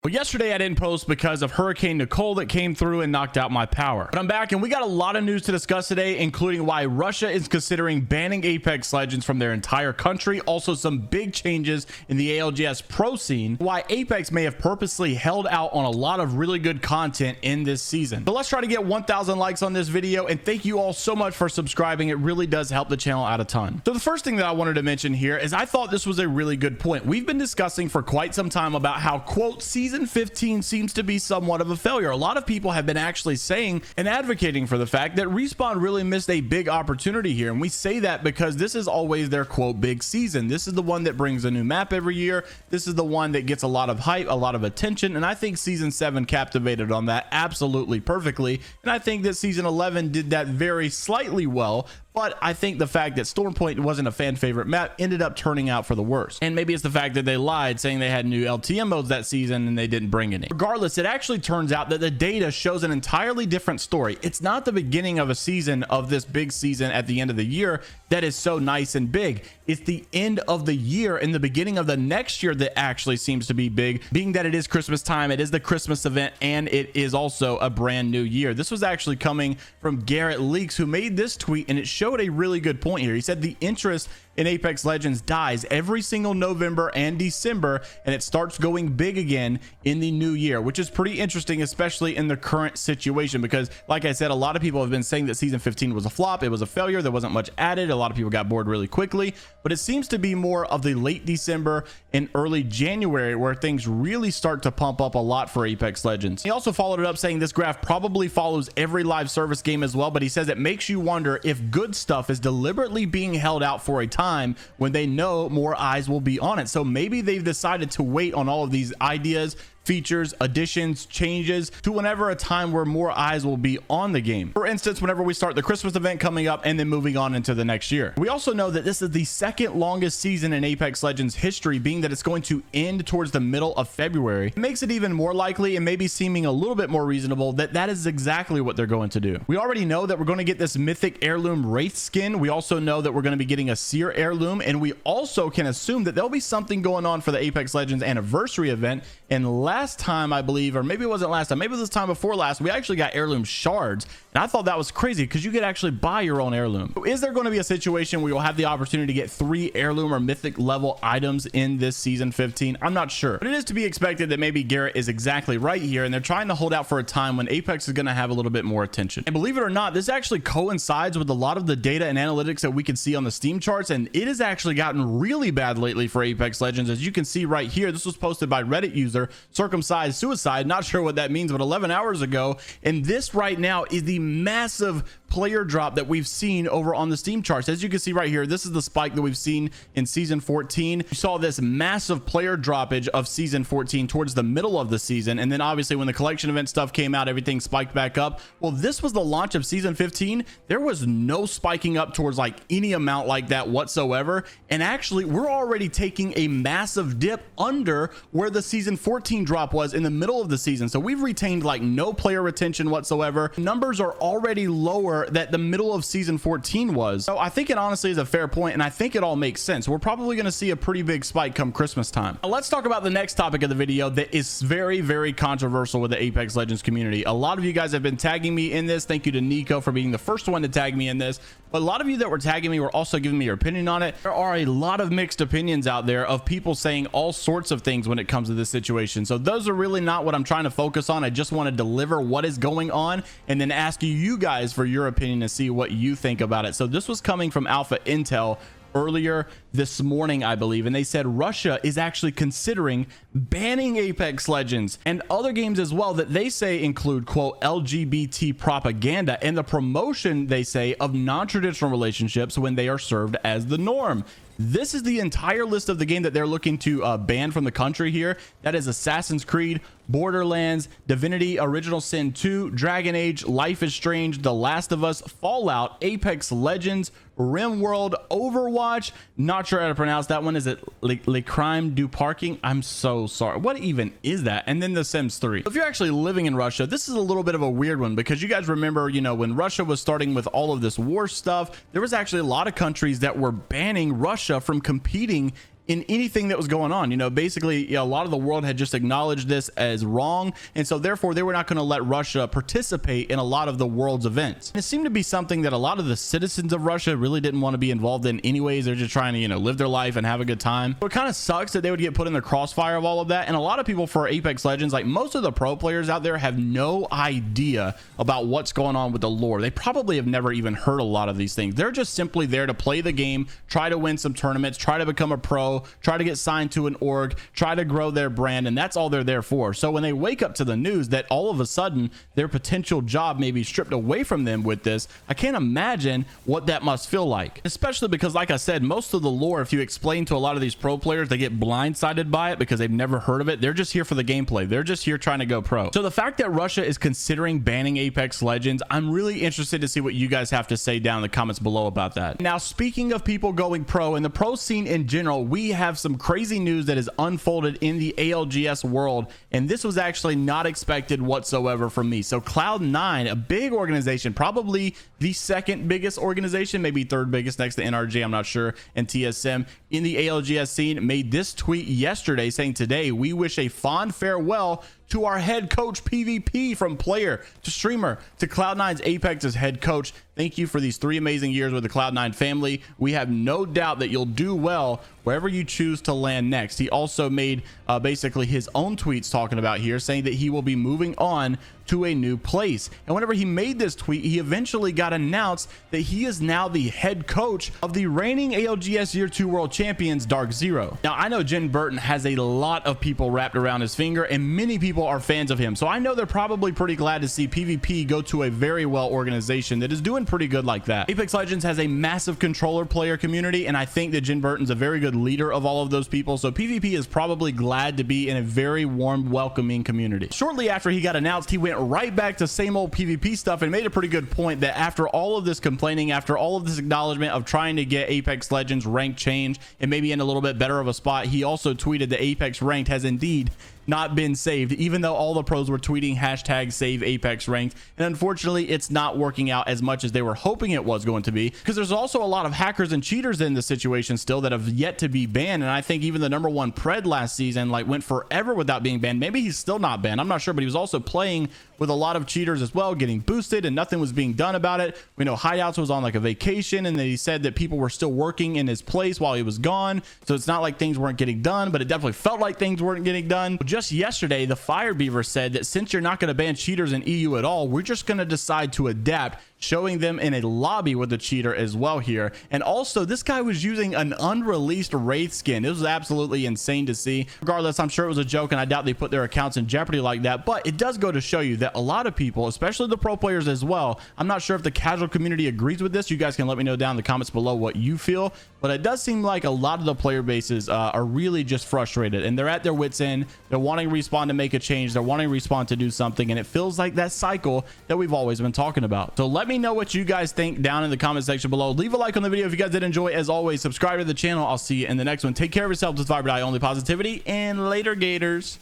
Well, yesterday I didn't post because of Hurricane Nicole that came through and knocked out my power. But I'm back and we got a lot of news to discuss today, including why Russia is considering banning Apex Legends from their entire country. Also, some big changes in the ALGS Pro scene. Why Apex may have purposely held out on a lot of really good content in this season. So let's try to get 1,000 likes on this video. And thank you all so much for subscribing. It really does help the channel out a ton. So the first thing that I wanted to mention here is I thought this was a really good point. We've been discussing for quite some time about how, quote, Season 15 seems to be somewhat of a failure. A lot of people have been actually saying and advocating for the fact that Respawn really missed a big opportunity here. And we say that because this is always their, quote, big season. This is the one that brings a new map every year. This is the one that gets a lot of hype, a lot of attention. And I think Season 7 captivated on that absolutely perfectly. And I think that Season 11 did that very slightly well. But I think the fact that Stormpoint wasn't a fan favorite map ended up turning out for the worst. And maybe it's the fact that they lied saying they had new LTM modes that season and they didn't bring any. Regardless, it actually turns out that the data shows an entirely different story. It's not the beginning of a season of this big season at the end of the year that is so nice and big. It's the end of the year and the beginning of the next year that actually seems to be big, being that it is Christmas time, it is the Christmas event, and it is also a brand new year. This was actually coming from Garrett Leaks, who made this tweet, and it showed a really good point here. He said the interest in Apex Legends dies every single November and December, and it starts going big again in the new year, which is pretty interesting, especially in the current situation, because like I said, a lot of people have been saying that Season 15 was a flop. It was a failure. There wasn't much added. A lot of people got bored really quickly, but it seems to be more of the late December and early January where things really start to pump up a lot for Apex Legends. He also followed it up saying this graph probably follows every live service game as well, but he says it makes you wonder if good stuff is deliberately being held out for a time when they know more eyes will be on it. So maybe they've decided to wait on all of these ideas, features, additions, changes to whenever a time where more eyes will be on the game. For instance, whenever we start the Christmas event coming up and then moving on into the next year. We also know that this is the second longest season in Apex Legends history, being that it's going to end towards the middle of February. It makes it even more likely and maybe seeming a little bit more reasonable that that is exactly what they're going to do. We already know that we're going to get this mythic heirloom Wraith skin. We also know that we're going to be getting a Seer heirloom, and we also can assume that there'll be something going on for the Apex Legends anniversary event. And last time, I believe, or maybe it wasn't last time, maybe it was time before last, we actually got heirloom shards, and I thought that was crazy because you could actually buy your own heirloom. So is there going to be a situation where you'll have the opportunity to get 3 heirloom or mythic level items in this Season 15? I'm not sure, but it is to be expected that maybe Garrett is exactly right here, and they're trying to hold out for a time when Apex is going to have a little bit more attention. And believe it or not, this actually coincides with a lot of the data and analytics that we can see on the Steam charts, and it has actually gotten really bad lately for Apex Legends. As you can see right here, this was posted by Reddit user Circumcised Suicide, not sure what that means, but 11 hours ago. And this right now is the massive player drop that we've seen over on the Steam charts. As you can see right here, this is the spike that we've seen in Season 14. You saw this massive player droppage of Season 14 towards the middle of the season, and then obviously when the collection event stuff came out, everything spiked back up. Well, this was the launch of Season 15. There was no spiking up towards like any amount like that whatsoever, and actually we're already taking a massive dip under where the Season 14 drop was in the middle of the season. So we've retained like no player retention whatsoever. Numbers are already lower that the middle of Season 14 was. So I think it honestly is a fair point, and I think it all makes sense. We're probably going to see a pretty big spike come Christmas time. Now, let's talk about the next topic of the video that is very, very controversial with the Apex Legends community. A lot of you guys have been tagging me in this. Thank you to Nico for being the first one to tag me in this. But a lot of you that were tagging me were also giving me your opinion on it. There are a lot of mixed opinions out there of people saying all sorts of things when it comes to this situation. So those are really not what I'm trying to focus on. I just want to deliver what is going on and then ask you guys for your opinion and see what you think about it. So this was coming from Alpha Intel earlier this morning, I believe, and they said Russia is actually considering banning Apex Legends and other games as well that they say include, quote, LGBT propaganda and the promotion, they say, of non-traditional relationships when they are served as the norm. This is the entire list of the game that they're looking to ban from the country here. That is Assassin's Creed, Borderlands, Divinity, Original Sin 2, Dragon Age, Life is Strange, The Last of Us, Fallout, Apex Legends, RimWorld, Overwatch. Not sure how to pronounce that one. Is it Le Crime du Parking? I'm so sorry. What even is that? And then The Sims 3. If you're actually living in Russia, this is a little bit of a weird one because you guys remember, you know, when Russia was starting with all of this war stuff, there was actually a lot of countries that were banning Russia from competing in anything that was going on. You know, basically, you know, a lot of the world had just acknowledged this as wrong, and so therefore they were not going to let Russia participate in a lot of the world's events. And it seemed to be something that a lot of the citizens of Russia really didn't want to be involved in anyways. They're just trying to, you know, live their life and have a good time. So it kind of sucks that they would get put in the crossfire of all of that. And a lot of people for Apex Legends, like most of the pro players out there, have no idea about what's going on with the lore. They probably have never even heard a lot of these things. They're just simply there to play the game, try to win some tournaments, try to become a pro, try to get signed to an org, try to grow their brand, and that's all they're there for. So when they wake up to the news that all of a sudden their potential job may be stripped away from them with this, I can't imagine what that must feel like. Especially because, like I said, most of the lore, if you explain to a lot of these pro players, they get blindsided by it because they've never heard of it. They're just here for the gameplay. They're just here trying to go pro. So the fact that Russia is considering banning Apex Legends, I'm really interested to see what you guys have to say down in the comments below about that. Now, speaking of people going pro and the pro scene in general, we have some crazy news that has unfolded in the ALGS world, and this was actually not expected whatsoever from me. So Cloud9, a big organization, probably the second biggest organization, maybe third biggest next to NRG, I'm not sure, and TSM in the ALGS scene, made this tweet yesterday saying, "Today we wish a fond farewell to our head coach PvP, from player to streamer to Cloud9's Apex's head coach. Thank you for these 3 amazing years with the Cloud9 family. We have no doubt that you'll do well wherever you choose to land next." He also made basically his own tweets talking about here, saying that he will be moving on to a new place. And whenever he made this tweet, he eventually got announced that he is now the head coach of the reigning ALGS Year 2 World Champions, Dark Zero. Now, I know Jen Burton has a lot of people wrapped around his finger, and many people are fans of him. So I know they're probably pretty glad to see PvP go to a very well organization that is doing pretty good like that. Apex Legends has a massive controller player community, and I think that Jen Burton's a very good leader of all of those people. So PvP is probably glad to be in a very warm, welcoming community. Shortly after he got announced, he went right back to same old PvP stuff and made a pretty good point that after all of this complaining, after all of this acknowledgement of trying to get Apex Legends rank change and maybe in a little bit better of a spot, he also tweeted that Apex ranked has indeed not been saved, even though all the pros were tweeting hashtag save Apex ranked. And unfortunately, it's not working out as much as they were hoping it was going to be, because there's also a lot of hackers and cheaters in the situation still that have yet to be banned. And I think even the #1 Pred last season like went forever without being banned. Maybe he's still not banned, I'm not sure, but he was also playing with a lot of cheaters as well, getting boosted, and nothing was being done about it. We know Hideouts was on like a vacation, and he said that people were still working in his place while he was gone. So it's not like things weren't getting done, but it definitely felt like things weren't getting done. Just yesterday, the Fire Beaver said that since you're not going to ban cheaters in EU at all, we're just going to decide to adapt, showing them in a lobby with the cheater as well here. And also, this guy was using an unreleased Wraith skin. It was absolutely insane to see. Regardless, I'm sure it was a joke, and I doubt they put their accounts in jeopardy like that, but it does go to show you that a lot of people, especially the pro players as well, I'm not sure if the casual community agrees with this. You guys can let me know down in the comments below what you feel, but it does seem like a lot of the player bases are really just frustrated, and they're at their wits end. They're wanting Respawn to make a change. They're wanting Respawn to do something, and it feels like that cycle that we've always been talking about. So let me know what you guys think down in the comment section below. Leave a like on the video if you guys did enjoy. As always, subscribe to the channel. I'll see you in the next one. Take care of yourselves with Viber Die, only positivity, and later, Gators.